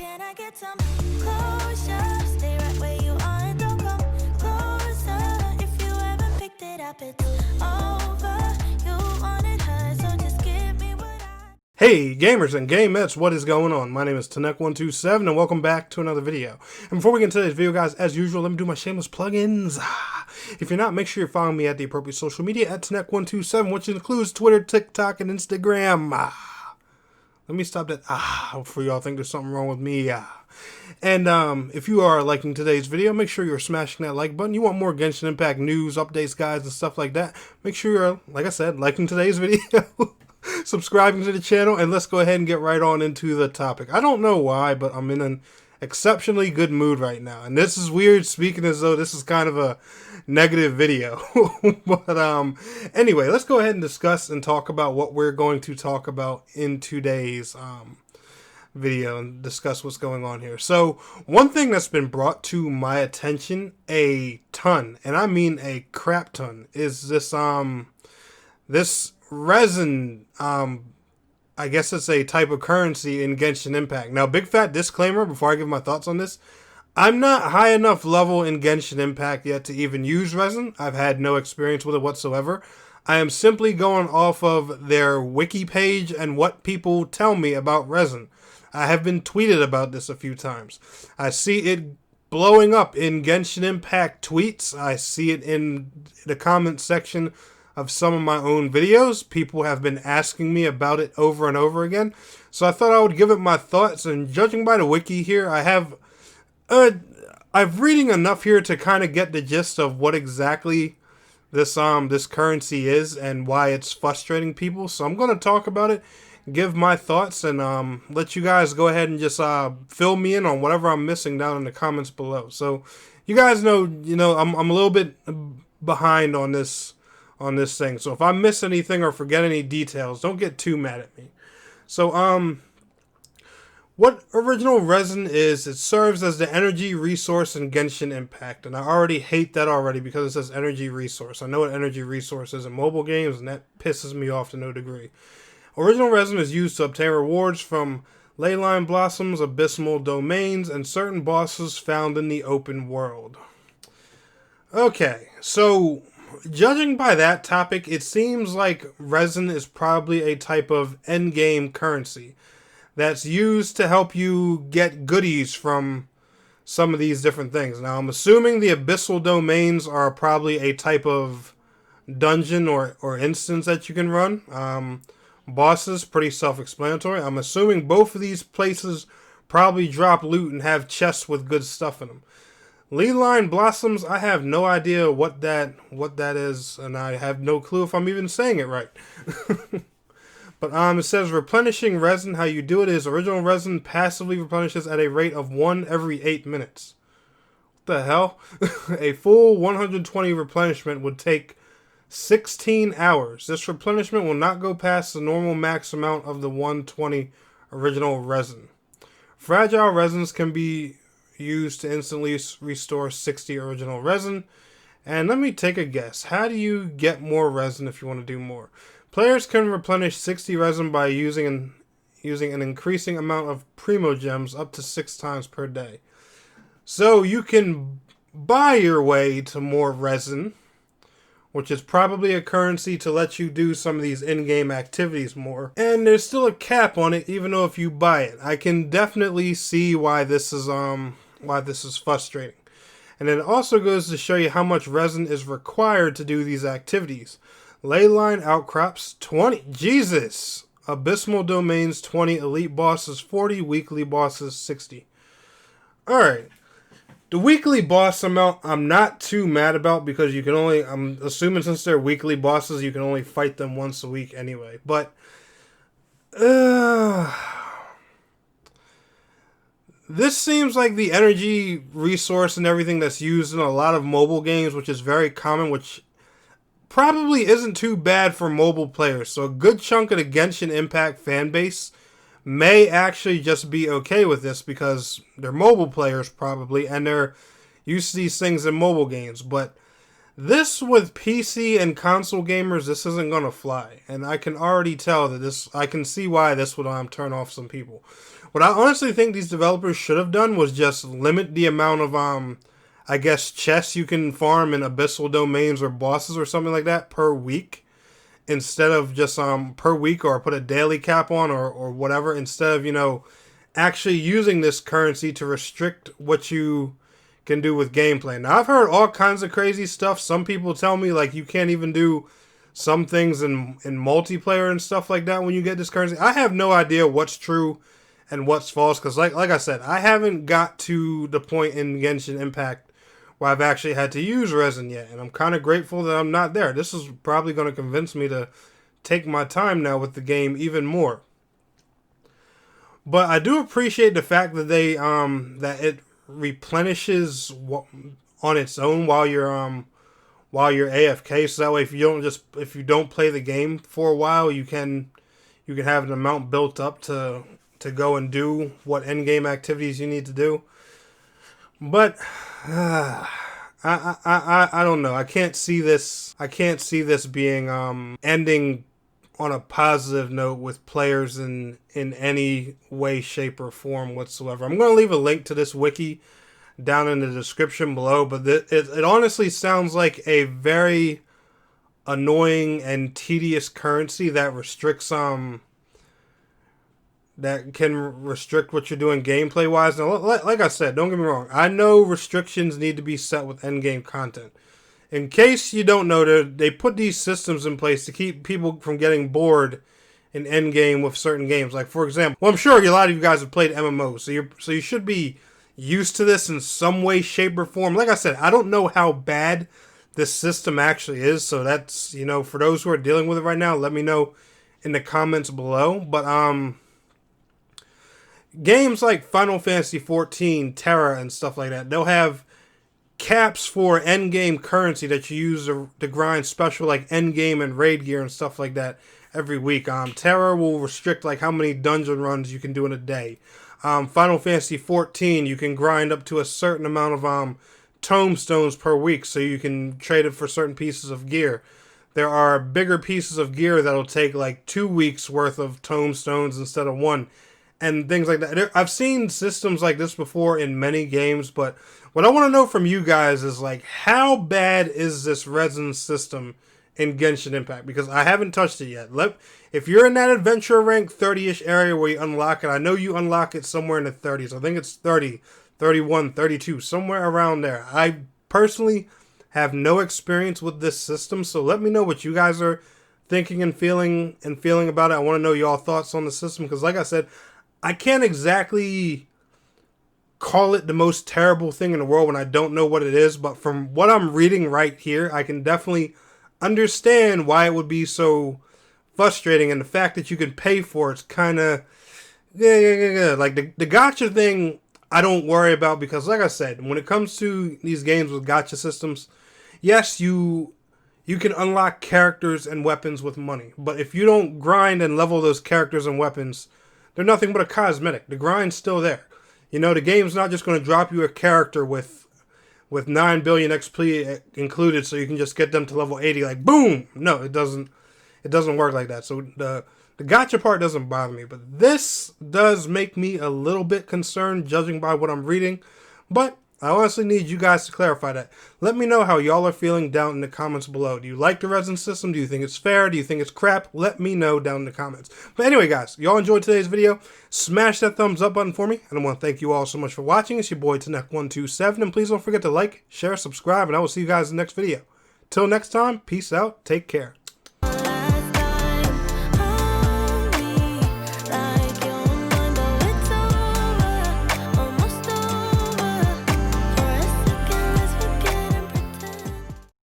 Can I get some closure? Stay right where you are and don't come closer. If you haven't picked it up, it's over. You wanted her, so just give me what I... Hey gamers and gamettes, what is going on? My name is Tanek127 and welcome back to another video. And before we get into today's video, guys, as usual, let me do my shameless plugins. If you're not, make sure you're following me at the appropriate social media at Tanek127, which includes Twitter, TikTok, and Instagram. Let me stop that before y'all think there's something wrong with me. And if you are liking today's video, make sure you're smashing that like button. You want more Genshin Impact news, updates, guys, and stuff like that, make sure you're, like I said, liking today's video, subscribing to the channel, and let's go ahead and get right on into the topic. I don't know why, but I'm in an exceptionally good mood right now. And this is weird, speaking as though this is kind of a negative video. But anyway, let's go ahead and discuss and talk about what we're going to talk about in today's video and discuss what's going on here. So one thing that's been brought to my attention a ton, and I mean a crap ton, is this this resin, I guess it's a type of currency in Genshin Impact. Now, big fat disclaimer before I give my thoughts on this. I'm not high enough level in Genshin Impact yet to even use resin. I've had no experience with it whatsoever. I am simply going off of their wiki page and what people tell me about resin. I have been tweeted about this a few times. I see it blowing up in Genshin Impact tweets. I see it in the comment section of some of my own videos. People have been asking me about it over and over again. So I thought I would give it my thoughts, and judging by the wiki here, I'm reading enough here to kind of get the gist of what exactly this currency is and why it's frustrating people. So I'm going to talk about it, give my thoughts, and let you guys go ahead and just fill me in on whatever I'm missing down in the comments below. So you guys know, I'm a little bit behind on this thing. So if I miss anything or forget any details, don't get too mad at me. So what original resin is, it serves as the energy resource in Genshin Impact. And I already hate that already because it says energy resource. I know what energy resource is in mobile games, and that pisses me off to no degree. Original resin is used to obtain rewards from leyline blossoms, abysmal domains, and certain bosses found in the open world. Okay, so judging by that topic, it seems like resin is probably a type of endgame currency that's used to help you get goodies from some of these different things. Now, I'm assuming the abyssal domains are probably a type of dungeon or instance that you can run. Bosses, pretty self-explanatory. I'm assuming both of these places probably drop loot and have chests with good stuff in them. Leyline blossoms, I have no idea what that is, and I have no clue if I'm even saying it right. But it says replenishing resin. How you do it is original resin passively replenishes at a rate of 1 every 8 minutes. What the hell? A full 120 replenishment would take 16 hours. This replenishment will not go past the normal max amount of the 120 original resin. Fragile resins can be used to instantly restore 60 original resin. And let me take a guess. How do you get more resin if you want to do more? Players can replenish 60 resin by using an increasing amount of primo gems up to 6 times per day. So you can buy your way to more resin, which is probably a currency to let you do some of these in-game activities more. And there's still a cap on it, even though if you buy it. I can definitely see why this is frustrating. And it also goes to show you how much resin is required to do these activities. Leyline outcrops 20. Jesus! Abysmal domains 20. Elite bosses 40. Weekly bosses 60. Alright. The weekly boss amount I'm not too mad about because you can only, I'm assuming since they're weekly bosses, you can only fight them once a week anyway. But this seems like the energy resource and everything that's used in a lot of mobile games, which is very common, which probably isn't too bad for mobile players. So a good chunk of the Genshin Impact fan base may actually just be okay with this because they're mobile players probably, and they're used to these things in mobile games. But this with PC and console gamers, this isn't going to fly. And I can already tell that I can see why this would turn off some people. What I honestly think these developers should have done was just limit the amount of I guess chests you can farm in abyssal domains or bosses or something like that per week, instead of just per week, or put a daily cap on, or whatever, instead of, you know, actually using this currency to restrict what you can do with gameplay. Now, I've heard all kinds of crazy stuff. Some people tell me, like, you can't even do some things in multiplayer and stuff like that when you get this currency. I have no idea what's true and what's false, because like I said, I haven't got to the point in Genshin Impact where I've actually had to use Resin yet, and I'm kind of grateful that I'm not there. This is probably going to convince me to take my time now with the game even more. But I do appreciate the fact that they that it replenishes on its own while you're AFK. So that way, if you don't play the game for a while, you can have an amount built up to go and do what end game activities you need to do. But I don't know. I can't see this being ending on a positive note with players in any way, shape, or form whatsoever. I'm going to leave a link to this wiki down in the description below, but it honestly sounds like a very annoying and tedious currency that restricts that can restrict what you're doing gameplay wise. Now, like I said, don't get me wrong, I know restrictions need to be set with endgame content. In case you don't know, they put these systems in place to keep people from getting bored in endgame with certain games. Like, for example, well, I'm sure a lot of you guys have played MMOs, so you should be used to this in some way, shape, or form. Like I said, I don't know how bad this system actually is, so that's, you know, for those who are dealing with it right now, let me know in the comments below. But games like Final Fantasy XIV, Terra, and stuff like that, they'll have caps for endgame currency that you use to grind special, like endgame and raid gear and stuff like that every week. Terra will restrict like how many dungeon runs you can do in a day. Final Fantasy XIV, you can grind up to a certain amount of tomestones per week, so you can trade it for certain pieces of gear. There are bigger pieces of gear that'll take like 2 weeks worth of tomestones instead of one, and things like that. I've seen systems like this before in many games, but what I want to know from you guys is, like, how bad is this resin system in Genshin Impact? Because I haven't touched it yet. If you're in that adventure rank 30-ish area where you unlock it, I know you unlock it somewhere in the 30s. I think it's 30, 31, 32, somewhere around there. I personally have no experience with this system, so let me know what you guys are thinking and feeling about it. I want to know y'all thoughts on the system, because like I said, I can't exactly call it the most terrible thing in the world when I don't know what it is, but from what I'm reading right here, I can definitely understand why it would be so frustrating, and the fact that you can pay for it's kind of like the gacha thing I don't worry about, because like I said, when it comes to these games with gacha systems, yes, you can unlock characters and weapons with money, but if you don't grind and level those characters and weapons, they're nothing but a cosmetic. The grind's still there. You know, the game's not just going to drop you a character with 9 billion XP included so you can just get them to level 80 like boom. No, it doesn't work like that. So the gacha part doesn't bother me, but this does make me a little bit concerned judging by what I'm reading. But I honestly need you guys to clarify that. Let me know how y'all are feeling down in the comments below. Do you like the resin system? Do you think it's fair? Do you think it's crap? Let me know down in the comments. But anyway, guys, y'all enjoyed today's video. Smash that thumbs up button for me. And I want to thank you all so much for watching. It's your boy, Tanek127. And please don't forget to like, share, subscribe, and I will see you guys in the next video. Till next time, peace out. Take care.